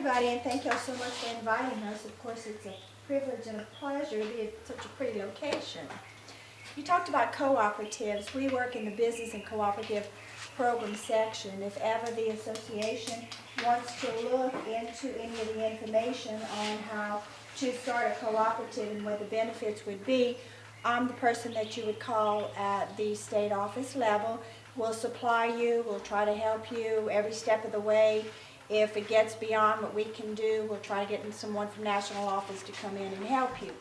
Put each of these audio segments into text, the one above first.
everybody, and thank y'all so much for inviting us. Of course, it's a privilege and a pleasure to be at such a pretty location. You talked about cooperatives. We work in the business and cooperative program section. If ever the association wants to look into any of the information on how to start a cooperative and what the benefits would be, I'm the person that you would call at the state office level. We'll supply you, we'll try to help you every step of the way. If it gets beyond what we can do, we'll try to get someone from national office to come in and help you.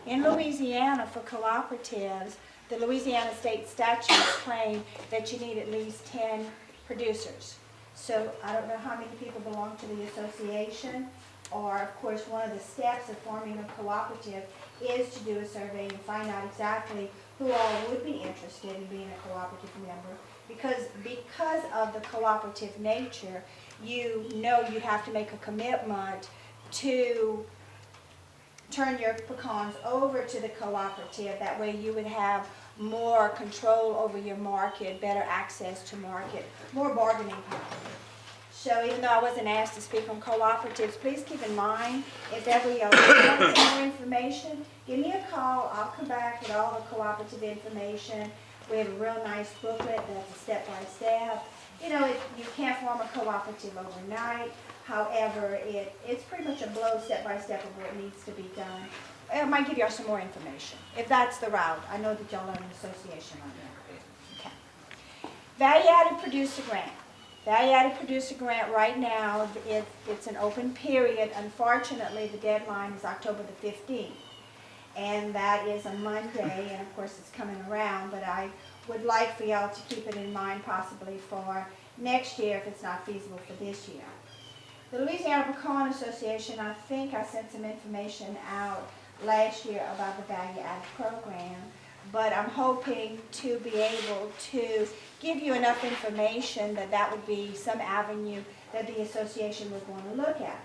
In Louisiana, for cooperatives, the Louisiana state statutes claim that you need at least 10 producers. So I don't know how many people belong to the association, or of course one of the steps of forming a cooperative is to do a survey and find out exactly who all would be interested in being a cooperative member. Because of the cooperative nature, you know you have to make a commitment to turn your pecans over to the cooperative. That way you would have more control over your market, better access to market, more bargaining power. So even though I wasn't asked to speak on cooperatives, please keep in mind, if ever you want some more information, give me a call. I'll come back with all the cooperative information. We have a real nice booklet that's a step-by-step. You know, you can't form a cooperative overnight. However, it's pretty much a blow step-by-step of what needs to be done. I might give y'all some more information, if that's the route. I know that y'all are an association on that. Okay. Value-added producer grant. Value-added producer grant right now, it's an open period. Unfortunately, the deadline is October the 15th. And that is a Monday, and of course it's coming around, but I would like for y'all to keep it in mind possibly for next year if it's not feasible for this year. The Louisiana Pecan Association, I think I sent some information out last year about the value-added program, but I'm hoping to be able to give you enough information that that would be some avenue that the association would want to look at.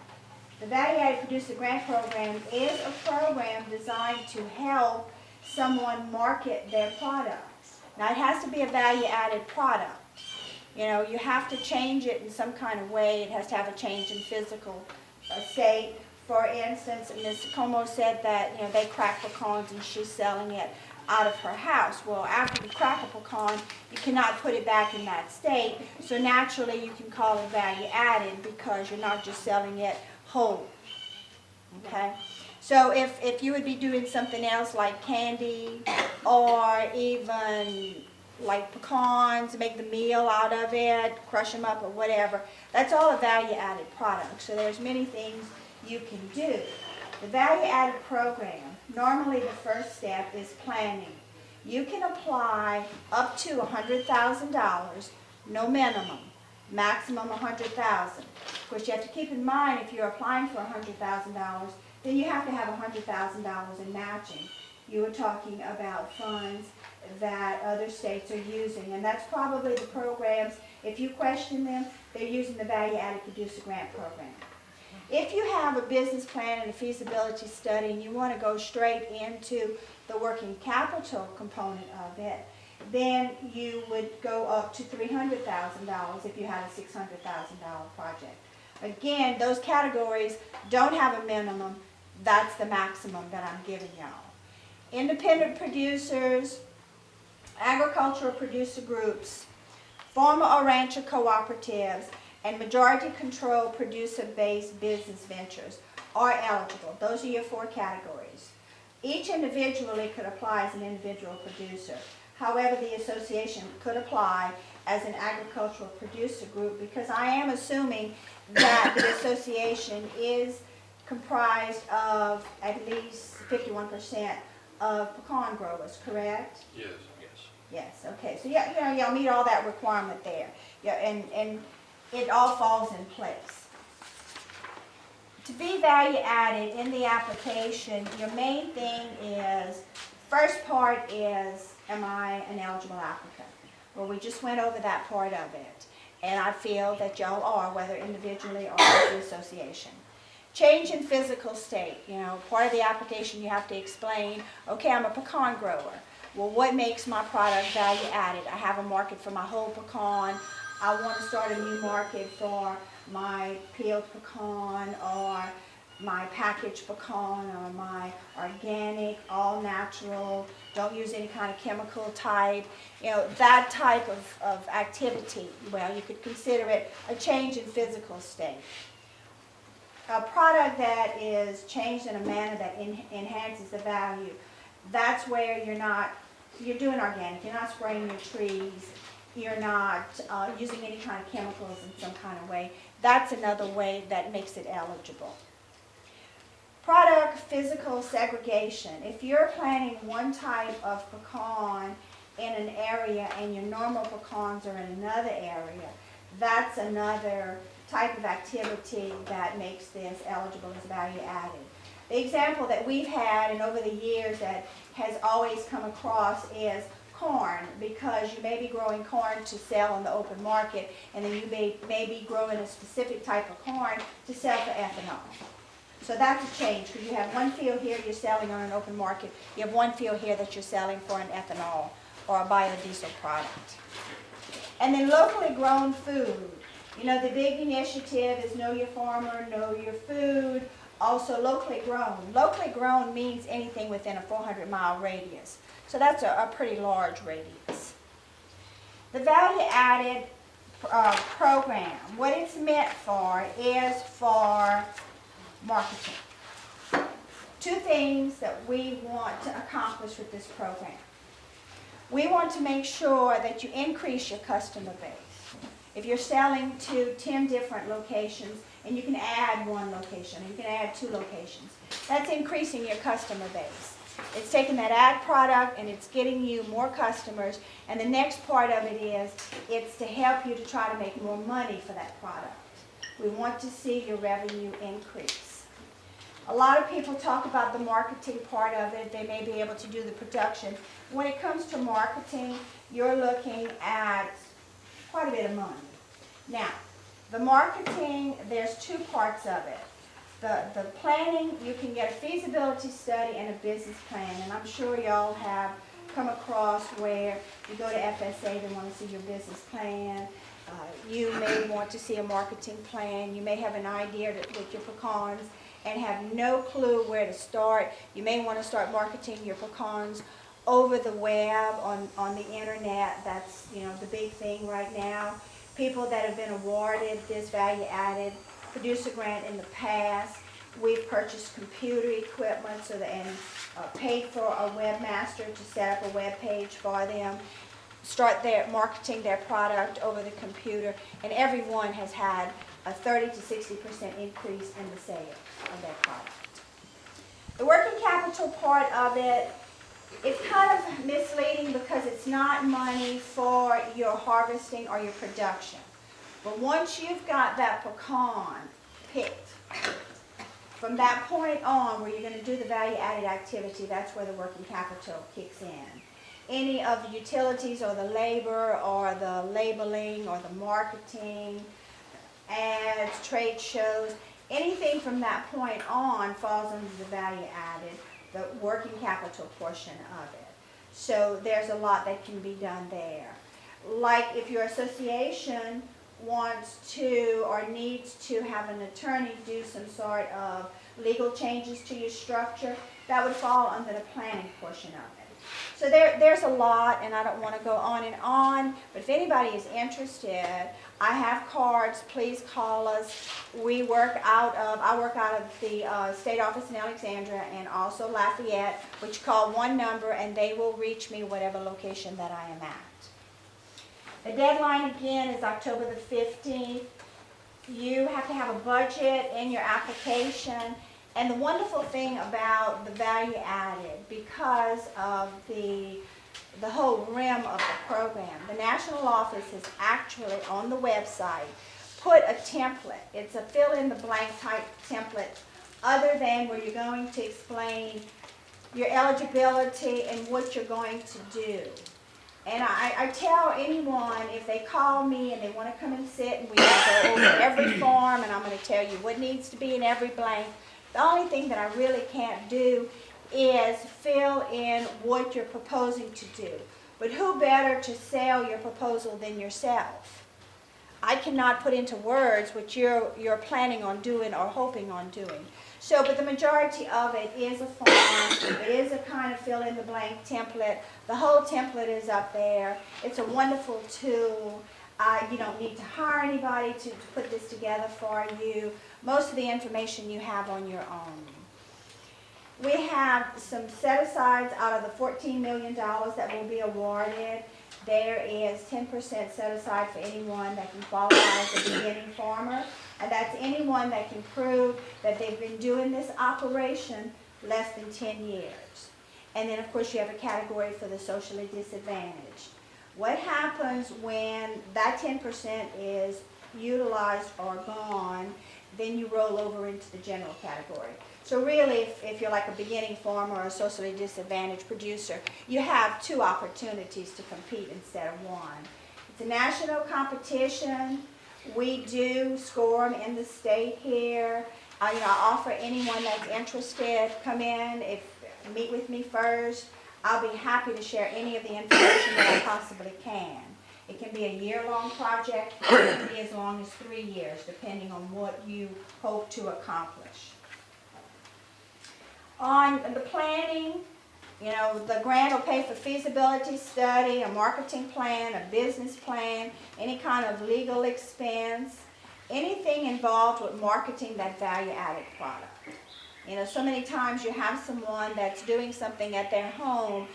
The Value-Added Producer Grant Program is a program designed to help someone market their products. Now, it has to be a value-added product. You know, you have to change it in some kind of way. It has to have a change in physical state. For instance, Ms. Como said that, you know, they crack pecans and she's selling it out of her house. Well, after you crack a pecan, you cannot put it back in that state. So naturally, you can call it value-added because you're not just selling it whole. Okay? So if you would be doing something else like candy or even like pecans, make the meal out of it, crush them up or whatever, that's all a value-added product. So there's many things you can do. The value-added program, normally the first step is planning. You can apply up to $100,000, no minimum, maximum $100,000. Of course, you have to keep in mind if you're applying for $100,000, then you have to have $100,000 in matching. You were talking about funds that other states are using, and that's probably the programs, if you question them, they're using the Value-Added Producer Grant Program. If you have a business plan and a feasibility study and you want to go straight into the working capital component of it, then you would go up to $300,000 if you had a $600,000 project. Again, those categories don't have a minimum. That's the maximum that I'm giving y'all. Independent producers, agricultural producer groups, farmer or rancher cooperatives, and majority-controlled producer-based business ventures are eligible. Those are your 4 categories. Each individually could apply as an individual producer. However, the association could apply as an agricultural producer group because I am assuming that the association is comprised of at least 51% of pecan growers, correct? Yes. Yes, okay. So y'all meet all that requirement there. Yeah, and it all falls in place. To be value added in the application, your main thing is, first part is, am I an eligible applicant? Well, we just went over that part of it, and I feel that y'all are, whether individually or as the association. Change in physical state. You know, part of the application you have to explain, okay, I'm a pecan grower. Well, what makes my product value added? I have a market for my whole pecan. I want to start a new market for my peeled pecan or my packaged pecan or my organic, all natural, don't use any kind of chemical type, that type of activity. Well, you could consider it a change in physical state. A product that is changed in a manner that enhances the value, that's where you're doing organic, you're not spraying your trees, you're not using any kind of chemicals in some kind of way. That's another way that makes it eligible. Product physical segregation. If you're planting one type of pecan in an area and your normal pecans are in another area, that's another type of activity that makes this eligible as value added. The example that we've had and over the years that has always come across is corn, because you may be growing corn to sell on the open market, and then you may be growing a specific type of corn to sell for ethanol. So that's a change, because you have one field here you're selling on an open market, you have one field here that you're selling for an ethanol or a biodiesel product. And then locally grown food. The big initiative is Know Your Farmer, Know Your Food. Also locally grown. Locally grown means anything within a 400-mile radius. So that's a pretty large radius. The value-added program, what it's meant for is for marketing. Two things that we want to accomplish with this program. We want to make sure that you increase your customer base. If you're selling to 10 different locations, and you can add one location, or you can add 2 locations, that's increasing your customer base. It's taking that ad product and it's getting you more customers, and the next part of it is, it's to help you to try to make more money for that product. We want to see your revenue increase. A lot of people talk about the marketing part of it. They may be able to do the production. When it comes to marketing, you're looking at quite a bit of money. Now, the marketing, there's 2 parts of it. The planning, you can get a feasibility study and a business plan, and I'm sure y'all have come across where you go to FSA, they want to see your business plan. You may want to see a marketing plan. You may have an idea with your pecans and have no clue where to start. You may want to start marketing your pecans over the web, on the internet. That's the big thing right now. People that have been awarded this value-added producer grant in the past, we've purchased computer equipment and paid for a webmaster to set up a web page for them, start marketing their product over the computer, and everyone has had a 30 to 60% increase in the sale of their product. The working capital part of it, it's kind of misleading because it's not money for your harvesting or your production. But once you've got that pecan picked, from that point on where you're going to do the value-added activity, that's where the working capital kicks in. Any of the utilities or the labor or the labeling or the marketing, ads, trade shows, anything from that point on falls under the value-added, the working capital portion of it. So there's a lot that can be done there. Like if your association wants to or needs to have an attorney do some sort of legal changes to your structure, that would fall under the planning portion of it. So there's a lot, and I don't want to go on and on, but if anybody is interested, I have cards. Please call us. I work out of the state office in Alexandria and also Lafayette, which call one number and they will reach me whatever location that I am at. The deadline again is October the 15th. You have to have a budget in your application. And the wonderful thing about the value added, because of the whole rim of the program, the national office has actually on the website put a template. It's a fill-in-the-blank type template, other than where you're going to explain your eligibility and what you're going to do. And I tell anyone, if they call me and they want to come and sit, and we will go over every form, and I'm going to tell you what needs to be in every blank. The only thing that I really can't do is fill in what you're proposing to do. But who better to sell your proposal than yourself? I cannot put into words what you're planning on doing or hoping on doing. So, but the majority of it is a form. It is a kind of fill-in-the-blank template. The whole template is up there. It's a wonderful tool. You don't need to hire anybody to put this together for you. Most of the information you have on your own. We have some set-asides out of the $14 million that will be awarded. There is 10% set aside for anyone that can qualify as a beginning farmer, and that's anyone that can prove that they've been doing this operation less than 10 years. And then, of course, you have a category for the socially disadvantaged. What happens when that 10% is utilized or gone, then you roll over into the general category. So really, if you're like a beginning farmer or a socially disadvantaged producer, you have two opportunities to compete instead of one. It's a national competition. We do score them in the state here. I offer anyone that's interested, come in, meet with me first. I'll be happy to share any of the information that I possibly can. It can be a year-long project, or it can be as long as 3 years, depending on what you hope to accomplish. On the planning, the grant will pay for feasibility study, a marketing plan, a business plan, any kind of legal expense, anything involved with marketing that value-added product. So many times you have someone that's doing something at their home,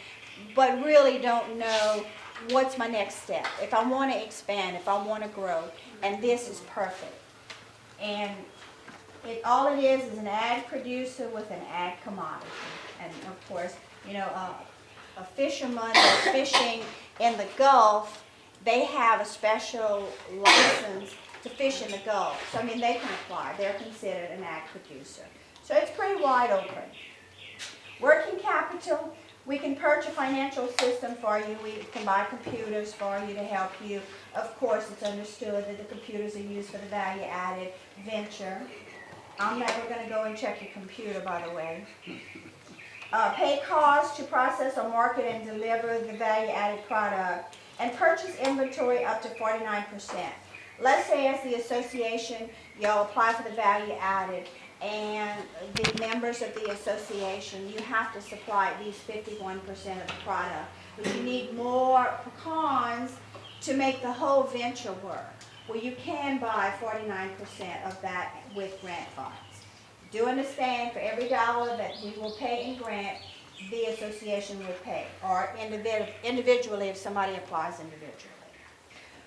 but really don't know what's my next step, if I want to expand, if I want to grow, and this is perfect. And all it is an ag producer with an ag commodity. And of course, a fisherman that's fishing in the Gulf, they have a special license to fish in the Gulf. So, they can apply. They're considered an ag producer. So it's pretty wide open. Working capital, we can purchase a financial system for you. We can buy computers for you to help you. Of course, it's understood that the computers are used for the value-added venture. I'm never going to go and check your computer, by the way. Pay costs to process or market and deliver the value-added product. And purchase inventory up to 49%. Let's say as the association, y'all apply for the value-added, and the members of the association, you have to supply at least 51% of the product. But you need more pecans to make the whole venture work. Well, you can buy 49% of that with grant funds. Do understand, for every dollar that we will pay in grant, the association will pay, or individually if somebody applies individually.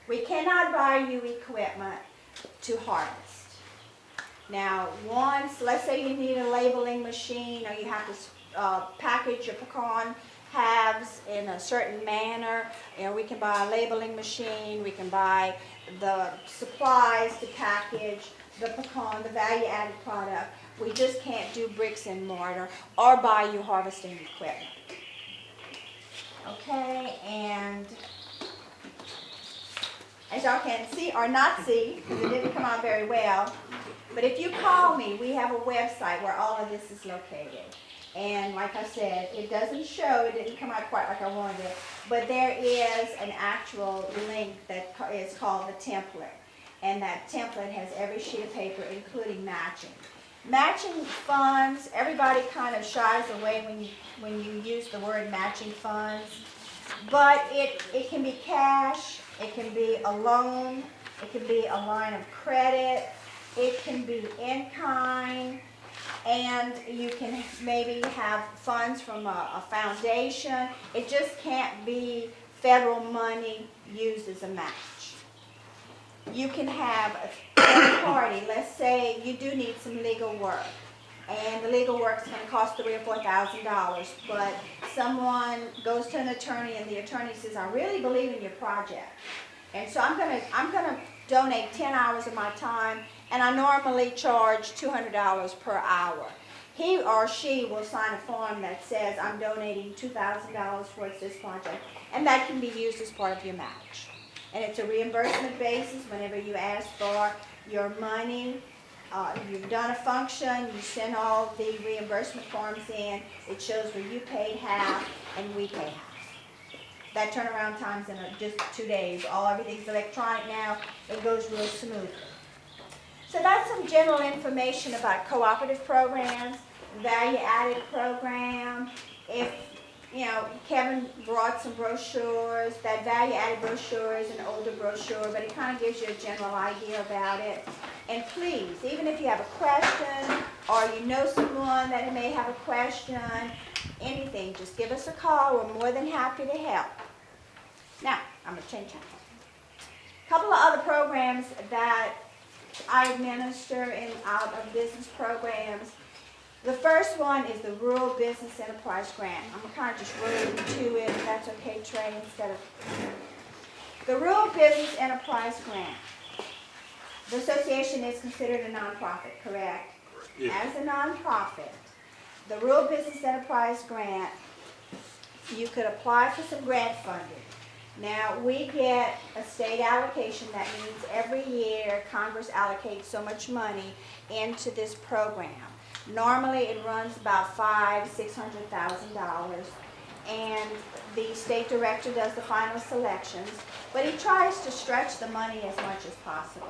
We cannot buy you equipment to harvest. Now, let's say you need a labeling machine, or you have to package your pecan halves in a certain manner. We can buy a labeling machine. We can buy the supplies to package the pecan, the value-added product. We just can't do bricks and mortar or buy you harvesting equipment. Okay, and as y'all can see, or not see, because it didn't come out very well, but if you call me, we have a website where all of this is located. And like I said, it doesn't show, it didn't come out quite like I wanted it, but there is an actual link that is called the template. And that template has every sheet of paper, including matching. Matching funds, everybody kind of shies away when you use the word matching funds. But it can be cash, it can be a loan, it can be a line of credit, it can be in kind, and you can maybe have funds from a foundation. It just can't be federal money used as a match. You can have a third party. Let's say you do need some legal work, and the legal work is going to cost $3,000 or $4,000, but someone goes to an attorney and the attorney says, I really believe in your project, and so I'm going to donate 10 hours of my time, and I normally charge $200 per hour. He or she will sign a form that says I'm donating $2,000 towards this project, and that can be used as part of your match. And it's a reimbursement basis. Whenever you ask for your money, you've done a function, you send all the reimbursement forms in, it shows where you paid half and we pay half. that turnaround time's in just 2 days. Everything's electronic now. It goes real smooth. So that's some general information about cooperative programs, value-added program. If, you know, Kevin brought some brochures. That value-added brochure is an older brochure, but it kind of gives you a general idea about it. And please, even if you have a question or you know someone that may have a question, anything, just give us a call. We're more than happy to help. Now, I'm going to change channels. A couple of other programs that I administer in out of business programs. The first one is the Rural Business Enterprise Grant. I'm going to kind of just roll into it, if that's okay, Trey, instead of... The Rural Business Enterprise Grant. The association is considered a nonprofit, correct? Yeah. As a nonprofit, the Rural Business Enterprise Grant, you could apply for some grant funding. Now, we get a state allocation. That means every year Congress allocates so much money into this program. Normally, it runs about $500,000–$600,000, and the state director does the final selections, but he tries to stretch the money as much as possible.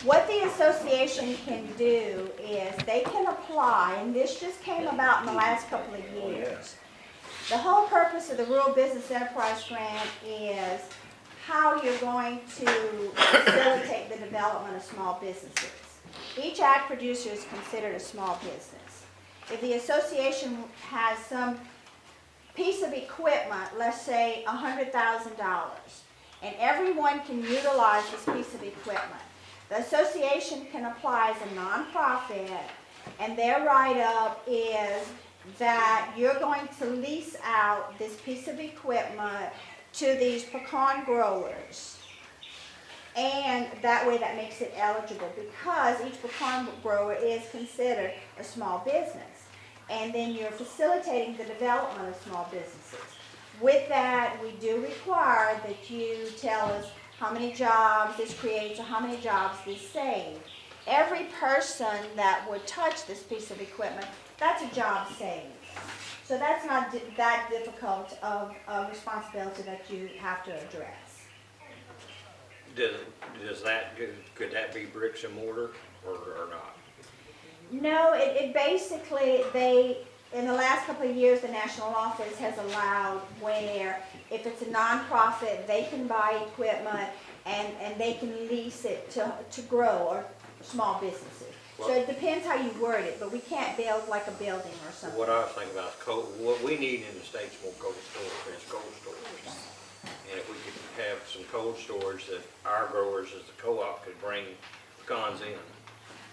What the association can do is they can apply, and this just came about in the last couple of years. The whole purpose of the Rural Business Enterprise Grant is how you're going to facilitate the development of small businesses. Each ag producer is considered a small business. If the association has some piece of equipment, let's say $100,000, and everyone can utilize this piece of equipment, the association can apply as a nonprofit, and their write-up is that you're going to lease out this piece of equipment to these pecan growers. And that way that makes it eligible, because each pecan grower is considered a small business. And then you're facilitating the development of small businesses. With that, we do require that you tell us how many jobs this creates or how many jobs this saves. Every person that would touch this piece of equipment, that's a job saved. So that's not that difficult of a responsibility that you have to address. Could that be bricks and mortar or not? No, it basically, in the last couple of years, the national office has allowed where if it's a nonprofit, they can buy equipment and they can lease it to grow or small businesses. So it depends how you word it, but we can't build like a building or something. What I was thinking about is what we need in the state's more cold storage is cold storage. And if we could have some cold storage that our growers as the co-op could bring pecans in.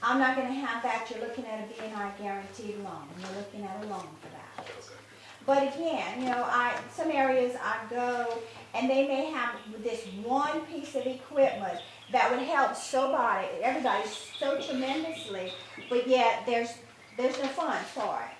I'm not going to have that. You're looking at a B&I guaranteed loan. You're looking at a loan for that. Okay. But again, you know, some areas I go and they may have this one piece of equipment that would help everybody so tremendously, but yet there's no funds for it.